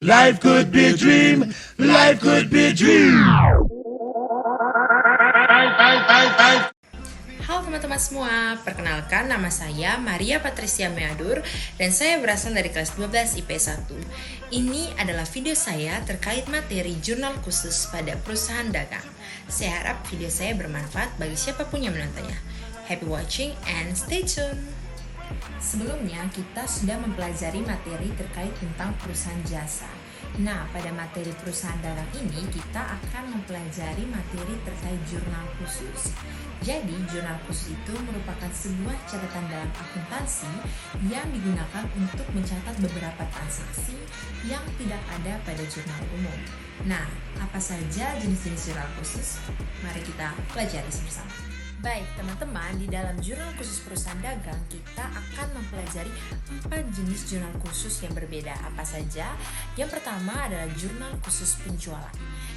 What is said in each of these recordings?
Life could be a dream. Life could be a dream. Halo teman-teman semua, perkenalkan nama saya Maria Patricia Meadur dan saya berasal dari kelas 12 IP1. Ini adalah video saya terkait materi jurnal khusus pada perusahaan dagang. Saya harap video saya bermanfaat bagi siapapun yang menontonnya. Happy watching and stay tuned! Sebelumnya kita sudah mempelajari materi terkait tentang perusahaan jasa. Nah, pada materi perusahaan dagang ini kita akan mempelajari materi terkait jurnal khusus. Jadi, jurnal khusus itu merupakan sebuah catatan dalam akuntansi yang digunakan untuk mencatat beberapa transaksi yang tidak ada pada jurnal umum. Nah, apa saja jenis-jenis jurnal khusus? Mari kita pelajari bersama. Baik teman-teman, di dalam jurnal khusus perusahaan dagang kita akan mempelajari 4 jenis jurnal khusus yang berbeda. Apa saja? Yang pertama adalah jurnal khusus penjualan.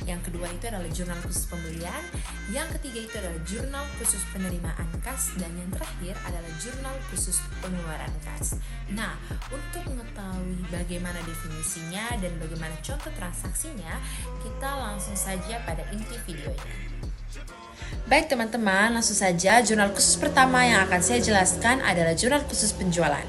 Yang kedua itu adalah jurnal khusus pembelian. Yang ketiga itu adalah jurnal khusus penerimaan kas. Dan yang terakhir adalah jurnal khusus pengeluaran kas. Nah, untuk mengetahui bagaimana definisinya dan bagaimana contoh transaksinya, kita langsung saja pada inti videonya. Baik teman-teman, langsung saja jurnal khusus pertama yang akan saya jelaskan adalah jurnal khusus penjualan.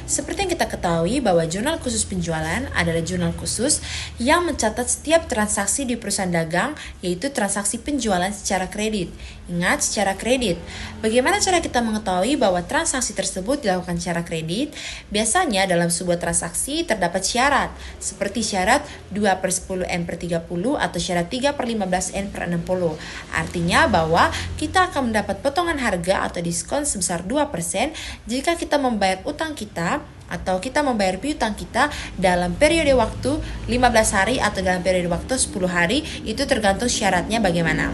Seperti yang kita ketahui bahwa jurnal khusus penjualan adalah jurnal khusus yang mencatat setiap transaksi di perusahaan dagang, yaitu transaksi penjualan secara kredit. Ingat, secara kredit. Bagaimana cara kita mengetahui bahwa transaksi tersebut dilakukan secara kredit? Biasanya dalam sebuah transaksi terdapat syarat, seperti syarat 2/10N/30 atau syarat 3/15N/60. Artinya bahwa kita akan mendapat potongan harga atau diskon sebesar 2% jika kita membayar utang kita atau kita membayar piutang kita dalam periode waktu 15 hari atau dalam periode waktu 10 hari, itu tergantung syaratnya bagaimana.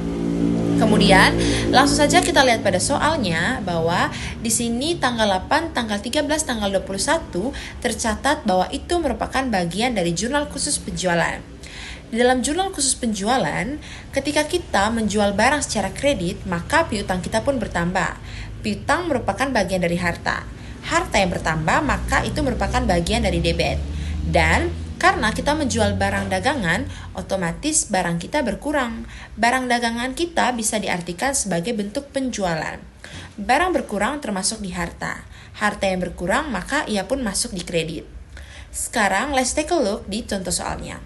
Kemudian langsung saja kita lihat pada soalnya bahwa di sini tanggal 8, tanggal 13, tanggal 21 tercatat bahwa itu merupakan bagian dari jurnal khusus penjualan. Di dalam jurnal khusus penjualan, ketika kita menjual barang secara kredit, maka piutang kita pun bertambah. Piutang merupakan bagian dari harta. Harta yang bertambah, maka itu merupakan bagian dari debit. Dan karena kita menjual barang dagangan, otomatis barang kita berkurang. Barang dagangan kita bisa diartikan sebagai bentuk penjualan. Barang berkurang termasuk di harta. Harta yang berkurang, maka ia pun masuk di kredit. Sekarang, let's take a look di contoh soalnya.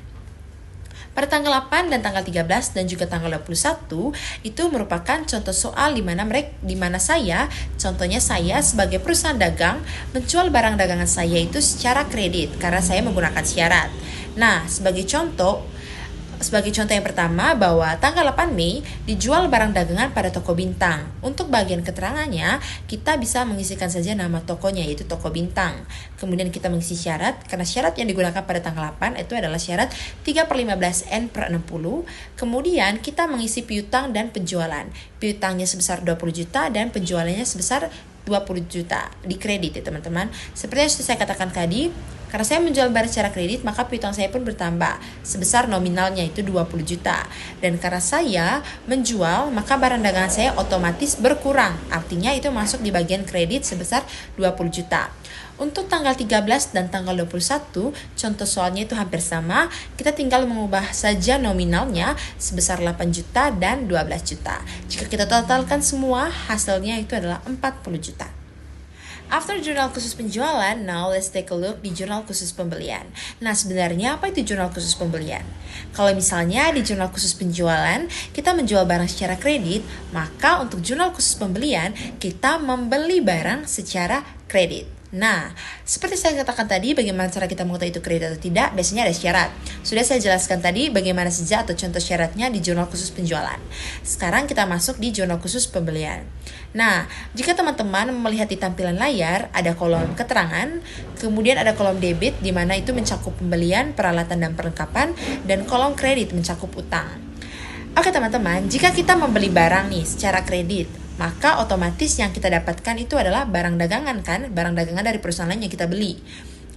Pada tanggal 8 dan tanggal 13 dan juga tanggal 21 itu merupakan contoh soal di mana saya sebagai perusahaan dagang menjual barang dagangan saya itu secara kredit karena saya menggunakan syarat. Nah, sebagai contoh yang pertama bahwa tanggal 8 Mei dijual barang dagangan pada toko Bintang. Untuk bagian keterangannya, kita bisa mengisikan saja nama tokonya, yaitu toko Bintang. Kemudian kita mengisi syarat, karena syarat yang digunakan pada tanggal 8 itu adalah syarat 3/15N/60. Kemudian kita mengisi piutang dan penjualan. Piutangnya sebesar 20 juta dan penjualannya sebesar 20 juta di kredit ya teman-teman. Seperti yang sudah saya katakan tadi, karena saya menjual barang secara kredit, maka piutang saya pun bertambah sebesar nominalnya itu 20 juta. Dan karena saya menjual, maka barang dagangan saya otomatis berkurang. Artinya itu masuk di bagian kredit sebesar 20 juta. Untuk tanggal 13 dan tanggal 21, contoh soalnya itu hampir sama. Kita tinggal mengubah saja nominalnya sebesar 8 juta dan 12 juta. Jika kita totalkan semua, hasilnya itu adalah 40 juta. After jurnal khusus penjualan, now let's take a look di jurnal khusus pembelian. Nah, sebenarnya apa itu jurnal khusus pembelian? Kalau misalnya di jurnal khusus penjualan, kita menjual barang secara kredit, maka untuk jurnal khusus pembelian, kita membeli barang secara kredit. Nah, seperti saya katakan tadi, bagaimana cara kita mengetahui itu kredit atau tidak? Biasanya ada syarat. Sudah saya jelaskan tadi bagaimana saja atau contoh syaratnya di jurnal khusus penjualan. Sekarang kita masuk di jurnal khusus pembelian. Nah, jika teman-teman melihat di tampilan layar, ada kolom keterangan, kemudian ada kolom debit di mana itu mencakup pembelian, peralatan dan perlengkapan, dan kolom kredit mencakup utang. Oke teman-teman, jika kita membeli barang nih secara kredit, maka otomatis yang kita dapatkan itu adalah barang dagangan kan, barang dagangan dari perusahaan lain yang kita beli.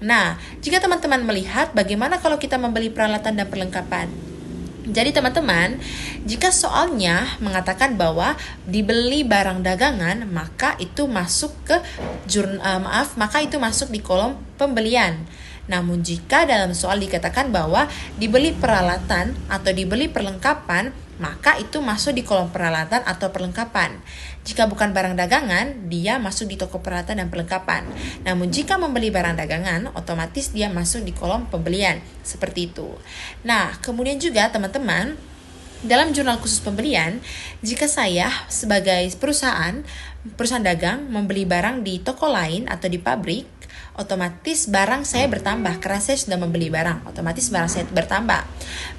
Nah, jika teman-teman melihat bagaimana kalau kita membeli peralatan dan perlengkapan, Jadi teman-teman, jika soalnya mengatakan bahwa dibeli barang dagangan, maka itu masuk ke maka itu masuk di kolom pembelian. Namun jika dalam soal dikatakan bahwa dibeli peralatan atau dibeli perlengkapan, maka itu masuk di kolom peralatan atau perlengkapan. Jika bukan barang dagangan, dia masuk di toko peralatan dan perlengkapan. Namun jika membeli barang dagangan, otomatis dia masuk di kolom pembelian. Seperti itu. Nah, kemudian juga teman-teman, dalam jurnal khusus pembelian, jika saya sebagai perusahaan dagang membeli barang di toko lain atau di pabrik, otomatis barang saya bertambah karena saya sudah membeli barang, otomatis barang saya bertambah.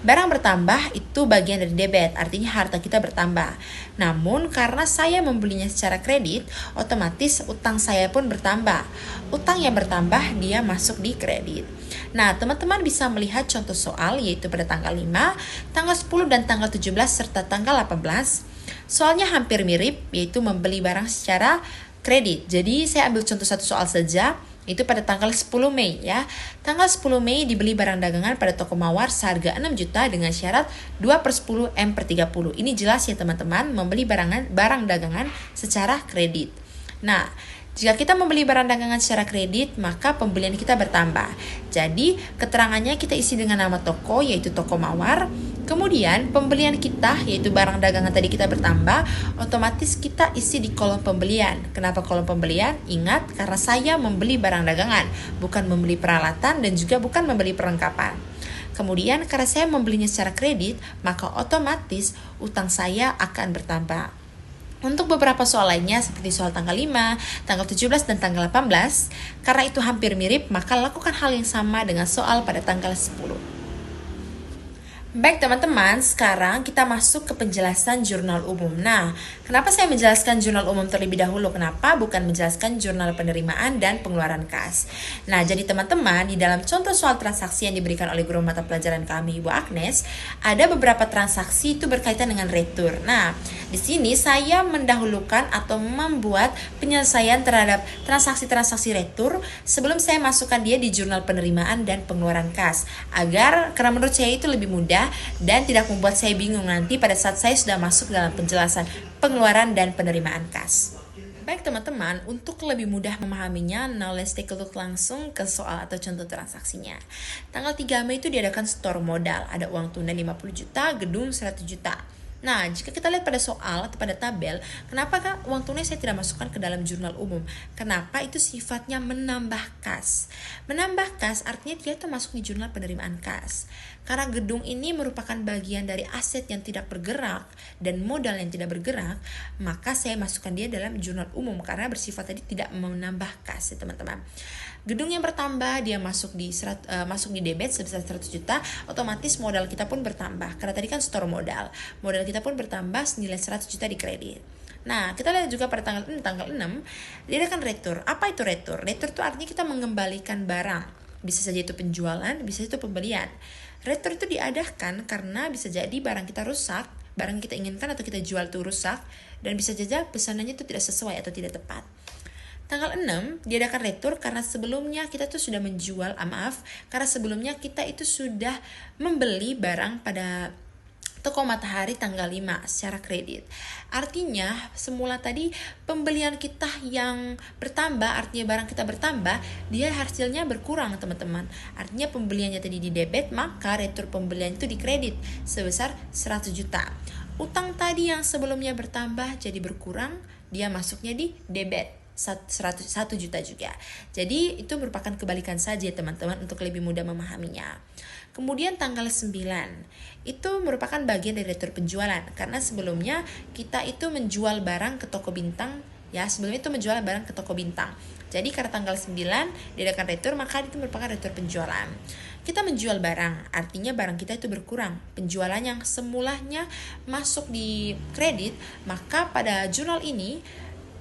Barang bertambah itu bagian dari debit, artinya harta kita bertambah. Namun karena saya membelinya secara kredit, otomatis utang saya pun bertambah. Utang yang bertambah dia masuk di kredit. Nah, teman-teman bisa melihat contoh soal yaitu pada tanggal 5, tanggal 10 dan tanggal 17 serta tanggal 18. Soalnya hampir mirip, yaitu membeli barang secara kredit. Jadi saya ambil contoh satu soal saja, itu pada tanggal 10 Mei ya. Tanggal 10 Mei dibeli barang dagangan pada toko Mawar seharga 6 juta dengan syarat 2/10 M/30. Ini jelas ya teman-teman, membeli barang dagangan secara kredit. Nah, jika kita membeli barang dagangan secara kredit, maka pembelian kita bertambah. Jadi, keterangannya kita isi dengan nama toko, yaitu toko Mawar. Kemudian, pembelian kita, yaitu barang dagangan tadi kita bertambah, otomatis kita isi di kolom pembelian. Kenapa kolom pembelian? Ingat, karena saya membeli barang dagangan, bukan membeli peralatan dan juga bukan membeli perlengkapan. Kemudian, karena saya membelinya secara kredit, maka otomatis utang saya akan bertambah. Untuk beberapa soal lainnya seperti soal tanggal 5, tanggal 17, dan tanggal 18, karena itu hampir mirip, maka lakukan hal yang sama dengan soal pada tanggal 10. Baik teman-teman, sekarang kita masuk ke penjelasan jurnal umum. Nah, kenapa saya menjelaskan jurnal umum terlebih dahulu? Kenapa bukan menjelaskan jurnal penerimaan dan pengeluaran kas? Nah, jadi teman-teman, di dalam contoh soal transaksi yang diberikan oleh guru mata pelajaran kami, Ibu Agnes, ada beberapa transaksi itu berkaitan dengan retur. Nah, di sini saya mendahulukan atau membuat penyelesaian terhadap transaksi-transaksi retur sebelum saya masukkan dia di jurnal penerimaan dan pengeluaran kas. Karena menurut saya itu lebih mudah dan tidak membuat saya bingung nanti pada saat saya sudah masuk dalam penjelasan pengeluaran dan penerimaan kas. Baik teman-teman, untuk lebih mudah memahaminya, now let's take a look langsung ke soal atau contoh transaksinya. Tanggal 3 Mei itu diadakan store modal, ada uang tunai 50 juta, gedung 100 juta. Nah, jika kita lihat pada soal atau pada tabel, kenapa uang tunai saya tidak masukkan ke dalam jurnal umum? Kenapa? Itu sifatnya menambah kas. Menambah kas artinya dia itu masuk di jurnal penerimaan kas. Karena gedung ini merupakan bagian dari aset yang tidak bergerak dan modal yang tidak bergerak, maka saya masukkan dia dalam jurnal umum karena bersifat tadi tidak menambah kas ya teman-teman. Gedung yang bertambah dia masuk di debit sebesar 100 juta, otomatis modal kita pun bertambah. Karena tadi kan store modal kita pun bertambah senilai 100 juta di kredit. Nah, kita lihat juga pada tanggal 6, dia akan retur. Apa itu retur? Retur itu artinya kita mengembalikan barang. Bisa saja itu penjualan, bisa itu pembelian. Retur itu diadakan karena bisa jadi barang kita rusak, barang kita inginkan atau kita jual itu rusak, dan bisa saja pesanannya itu tidak sesuai atau tidak tepat. Tanggal 6 diadakan retur karena sebelumnya kita tuh sudah karena sebelumnya kita itu sudah membeli barang pada toko Matahari tanggal 5 secara kredit. Artinya semula tadi pembelian kita yang bertambah, artinya barang kita bertambah, dia hasilnya berkurang teman-teman. Artinya pembeliannya tadi di debit, maka retur pembelian itu di kredit sebesar 100 juta. Utang tadi yang sebelumnya bertambah jadi berkurang, dia masuknya di debit 1 juta juga. Jadi itu merupakan kebalikan saja teman-teman untuk lebih mudah memahaminya. Kemudian tanggal 9 itu merupakan bagian dari retur penjualan karena sebelumnya kita itu menjual barang ke toko bintang ya, sebelumnya itu menjual barang ke toko bintang. Jadi karena tanggal 9 diadakan retur, maka itu merupakan retur penjualan. Kita menjual barang, artinya barang kita itu berkurang. Penjualan yang semulanya masuk di kredit, maka pada jurnal ini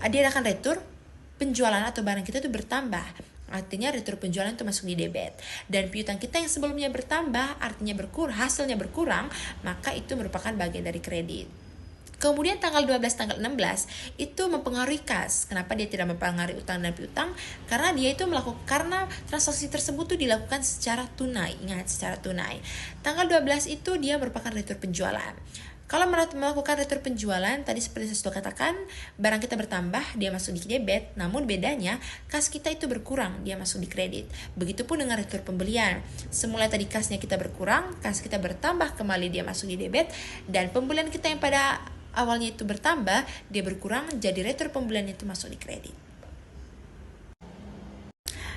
diadakan retur penjualan atau barang kita itu bertambah, artinya retur penjualan itu masuk di debit. Dan piutang kita yang sebelumnya bertambah, artinya hasilnya berkurang, maka itu merupakan bagian dari kredit. Kemudian tanggal 12, tanggal 16 itu mempengaruhi kas. Kenapa dia tidak mempengaruhi utang dan piutang? Karena dia itu karena transaksi tersebut itu dilakukan secara tunai. Ingat, secara tunai. Tanggal 12 itu dia merupakan retur penjualan. Kalau melakukan retur penjualan, tadi seperti saya sudah katakan, barang kita bertambah, dia masuk di debit, namun bedanya kas kita itu berkurang, dia masuk di kredit. Begitupun dengan retur pembelian. Semula tadi kasnya kita berkurang, kas kita bertambah kembali, dia masuk di debit, dan pembelian kita yang pada awalnya itu bertambah, dia berkurang, jadi retur pembelian itu masuk di kredit.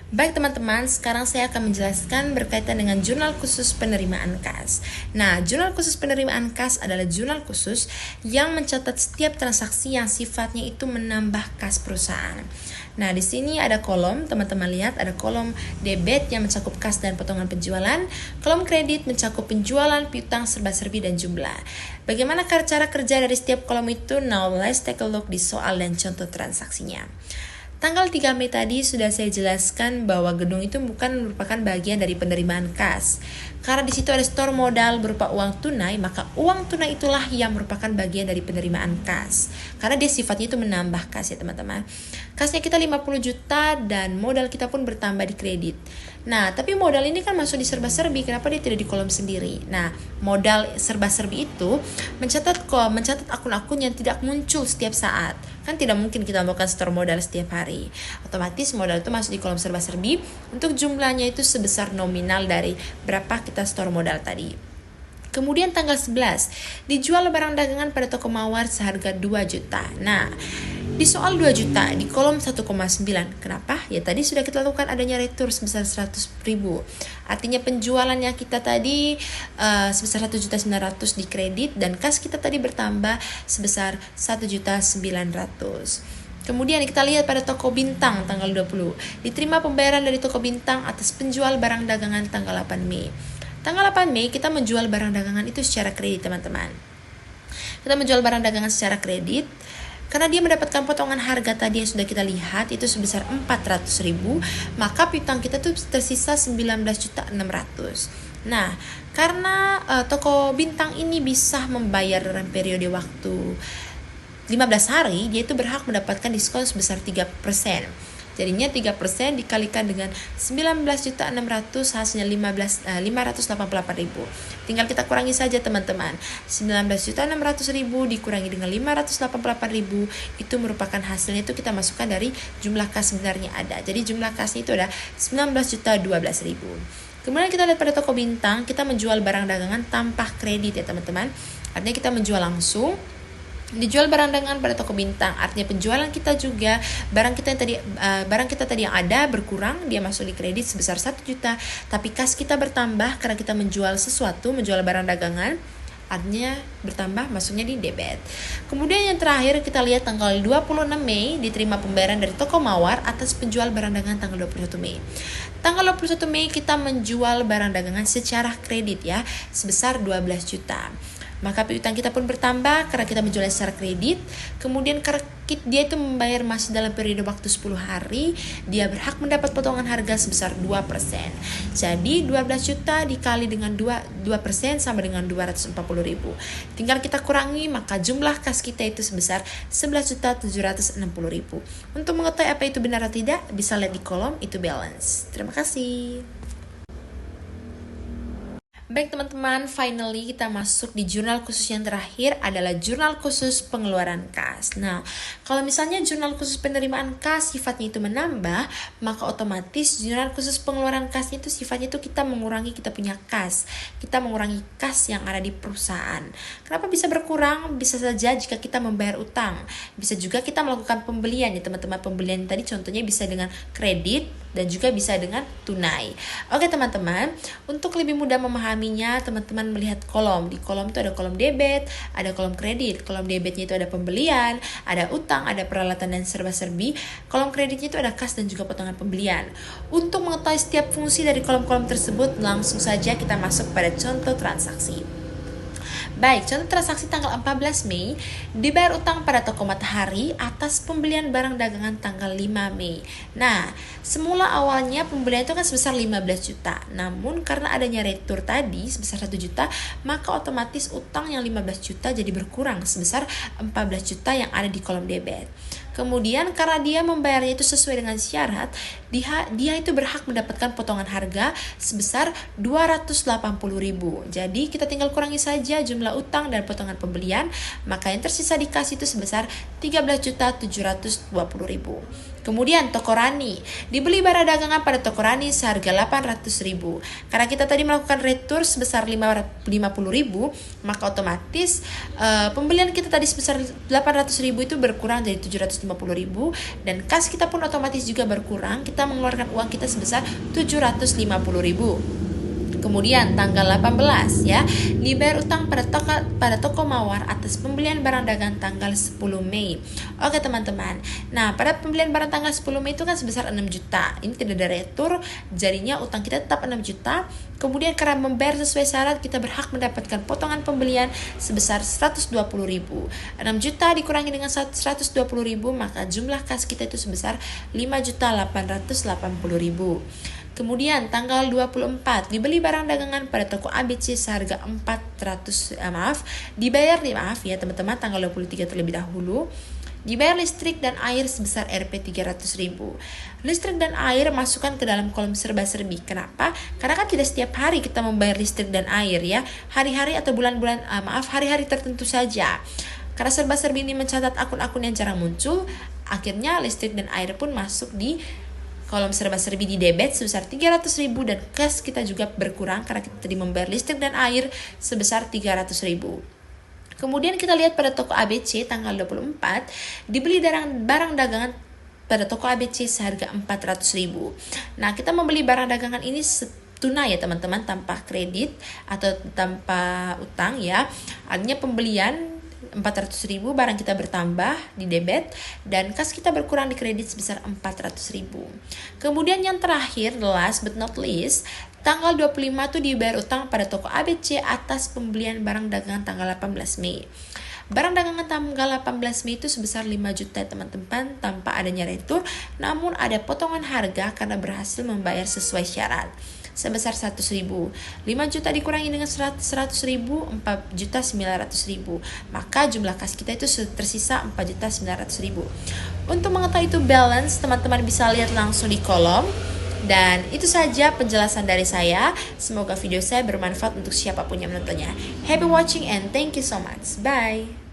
Baik teman-teman, sekarang saya akan menjelaskan berkaitan dengan jurnal khusus penerimaan kas. Nah, jurnal khusus penerimaan kas adalah jurnal khusus yang mencatat setiap transaksi yang sifatnya itu menambah kas perusahaan. Nah, di sini ada kolom, teman-teman lihat ada kolom debit yang mencakup kas dan potongan penjualan, kolom kredit mencakup penjualan, piutang, serba-serbi dan jumlah. Bagaimana cara kerja dari setiap kolom itu? Now, let's take a look di soal dan contoh transaksinya. Tanggal 3 Mei tadi sudah saya jelaskan bahwa gedung itu bukan merupakan bagian dari penerimaan kas. Karena di situ ada store modal berupa uang tunai, maka uang tunai itulah yang merupakan bagian dari penerimaan kas. Karena dia sifatnya itu menambah kas ya teman-teman. Kasnya kita 50 juta dan modal kita pun bertambah di kredit. Nah, tapi modal ini kan masuk di serba-serbi, kenapa dia tidak di kolom sendiri? Nah, modal serba-serbi itu mencatat akun-akun yang tidak muncul setiap saat. Kan tidak mungkin kita melakukan store modal setiap hari. Otomatis modal itu masuk di kolom serba-serbi untuk jumlahnya itu sebesar nominal dari berapa kita store modal tadi. Kemudian tanggal 11, dijual barang dagangan pada toko mawar seharga 2 juta. Nah, di soal 2 juta di kolom 1,9. Kenapa? Ya tadi sudah kita lakukan adanya retur sebesar 100.000. Artinya penjualannya kita tadi sebesar 1.900.000 di kredit dan kas kita tadi bertambah sebesar 1.900.000. Kemudian kita lihat pada toko bintang tanggal 20. Diterima pembayaran dari toko bintang atas penjual barang dagangan tanggal 8 Mei. Tanggal 8 Mei kita menjual barang dagangan itu secara kredit teman-teman. Kita menjual barang dagangan secara kredit. Karena dia mendapatkan potongan harga tadi yang sudah kita lihat itu sebesar 400.000, maka piutang kita tuh tersisa 19.600. Nah, karena toko bintang ini bisa membayar dalam periode waktu 15 hari, dia itu berhak mendapatkan diskon sebesar 3%. Jadinya 3% dikalikan dengan 19.600 hasilnya 588.000. Tinggal kita kurangi saja teman-teman. 19.600.000 dikurangi dengan 588.000 itu merupakan hasilnya itu kita masukkan dari jumlah kas sebenarnya ada. Jadi jumlah kasnya itu ada 19.012.000. Kemudian kita lihat pada toko bintang, kita menjual barang dagangan tanpa kredit ya teman-teman. Artinya kita menjual langsung. Dijual barang dagangan pada toko bintang, artinya penjualan kita juga barang kita tadi yang ada berkurang, dia masuk di kredit sebesar 1 juta, tapi kas kita bertambah karena kita menjual barang dagangan, artinya bertambah masuknya di debit. Kemudian yang terakhir kita lihat tanggal 26 Mei diterima pembayaran dari toko mawar atas penjual barang dagangan tanggal 21 Mei. Tanggal 21 Mei kita menjual barang dagangan secara kredit ya sebesar 12 juta. Maka piutang kita pun bertambah karena kita menjualnya secara kredit. Kemudian karena dia itu membayar masih dalam periode waktu 10 hari, dia berhak mendapat potongan harga sebesar 2%. Jadi 12 juta dikali dengan 2% sama dengan 240.000. Tinggal kita kurangi, maka jumlah kas kita itu sebesar 11.760.000. Untuk mengetahui apa itu benar atau tidak, bisa lihat di kolom itu balance. Terima kasih. Baik teman-teman, finally kita masuk di jurnal khusus yang terakhir adalah jurnal khusus pengeluaran kas. Nah, kalau misalnya jurnal khusus penerimaan kas sifatnya itu menambah, maka otomatis jurnal khusus pengeluaran kasnya itu sifatnya itu kita mengurangi kita punya kas. Kita mengurangi kas yang ada di perusahaan. Kenapa bisa berkurang? Bisa saja jika kita membayar utang. Bisa juga kita melakukan pembelian ya teman-teman. Pembelian tadi contohnya bisa dengan kredit dan juga bisa dengan tunai. Oke teman-teman, untuk lebih mudah memahaminya, teman-teman melihat kolom. Di kolom itu ada kolom debit, ada kolom kredit. Kolom debitnya itu ada pembelian, ada utang, ada peralatan dan serba-serbi. Kolom kreditnya itu ada kas dan juga potongan pembelian. Untuk mengetahui setiap fungsi dari kolom-kolom tersebut, langsung saja kita masuk pada contoh transaksi. Baik, contoh transaksi tanggal 14 Mei, dibayar utang pada toko Matahari atas pembelian barang dagangan tanggal 5 Mei. Nah, semula awalnya pembelian itu kan sebesar 15 juta. Namun karena adanya retur tadi sebesar 1 juta, maka otomatis utang yang 15 juta jadi berkurang sebesar 14 juta yang ada di kolom debit. Kemudian karena dia membayarnya itu sesuai dengan syarat, dia itu berhak mendapatkan potongan harga sebesar 280.000. Jadi kita tinggal kurangi saja jumlah utang dan potongan pembelian, maka yang tersisa dikasih itu sebesar 13.720.000. Kemudian toko Rani, dibeli barang dagangan pada toko Rani seharga 800.000. Karena kita tadi melakukan retur sebesar 50.000, maka otomatis pembelian kita tadi sebesar 800.000 itu berkurang dari 750.000, dan kas kita pun otomatis juga berkurang. Kita mengeluarkan uang kita sebesar 750.000. Kemudian tanggal 18 ya, dibayar utang pada toko Mawar atas pembelian barang dagangan tanggal 10 Mei. Oke teman-teman. Nah, pada pembelian barang tanggal 10 Mei itu kan sebesar 6 juta. Ini tidak ada retur, jadinya utang kita tetap 6 juta. Kemudian karena membayar sesuai syarat, kita berhak mendapatkan potongan pembelian sebesar 120.000. 6 juta dikurangi dengan 120.000, maka jumlah kas kita itu sebesar 5.880.000. Kemudian tanggal 24 dibeli barang dagangan pada toko ABC seharga dibayar teman-teman tanggal 23 terlebih dahulu. Dibayar listrik dan air sebesar Rp 300.000. Listrik dan air masukkan ke dalam kolom serba-serbi. Kenapa? Karena kan tidak setiap hari kita membayar listrik dan air ya. Hari-hari atau hari-hari tertentu saja. Karena serba-serbi ini mencatat akun-akun yang jarang muncul, akhirnya listrik dan air pun masuk di kolom serba-serbi di debit sebesar 300.000, dan kas kita juga berkurang karena kita tadi membayar listrik dan air sebesar 300.000. Kemudian kita lihat pada toko ABC tanggal 24 dibeli barang dagangan pada toko ABC seharga 400.000. Nah, kita membeli barang dagangan ini tunai ya teman-teman, tanpa kredit atau tanpa utang ya. Artinya pembelian 400.000, barang kita bertambah di debit dan kas kita berkurang di kredit sebesar 400.000. Kemudian yang terakhir, last but not least, tanggal 25 itu dibayar utang pada toko ABC atas pembelian barang dagangan tanggal 18 Mei. Barang dagangan tanggal 18 Mei itu sebesar 5 juta teman-teman, tanpa adanya retur, namun ada potongan harga karena berhasil membayar sesuai syarat sebesar 100.000. 5 juta dikurangi dengan 100.000, 4.900.000. Maka jumlah kas kita itu tersisa 4.900.000. Untuk mengetahui itu balance, teman-teman bisa lihat langsung di kolom. Dan itu saja penjelasan dari saya. Semoga video saya bermanfaat untuk siapapun yang menontonnya. Happy watching and thank you so much. Bye.